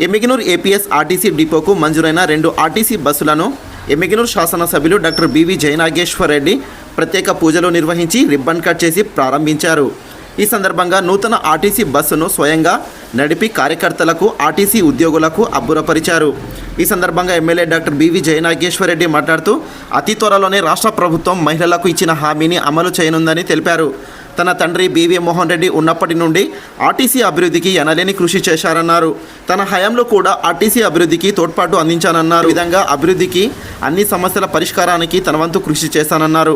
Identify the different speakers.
Speaker 1: Emmiganur APS RTC డిపోకు మంజూరైన 2 RTC బస్సులను ఎమ్మిగనూరు శాసనసభ్యులు డాక్టర్ బివి జయనాగేశ్వర్ రెడ్డి ప్రత్యేక పూజలు నిర్వహించి రిబ్బన్ కట్ చేసి ప్రారంభించారు. ఈ సందర్భంగా నూతన ఆర్టీసీ బస్సును స్వయంగా నడిపి కార్యకర్తలకు, ఆర్టీసీ ఉద్యోగులకు అబ్బురపరిచారు. ఈ సందర్భంగా MLA doctor BV Jayanageshwar Reddy మాట్లాడుతూ అతి త్వరలోనే రాష్ట్ర ప్రభుత్వం మహిళలకు ఇచ్చిన హామీని అమలు చేయనుందని తెలిపారు. తన తండ్రి బివి మోహన్ రెడ్డి ఉన్నప్పటి నుండి ఆర్టీసీ అభివృద్ధికి ఎనలేని కృషి చేశారన్నారు. తన హయాంలో కూడా ఆర్టీసీ అభివృద్ధికి తోడ్పాటు అందించానన్నారు. ఈ విధంగా అభివృద్ధికి, అన్ని సమస్యల పరిష్కారానికి తన వంతు కృషి చేశానన్నారు.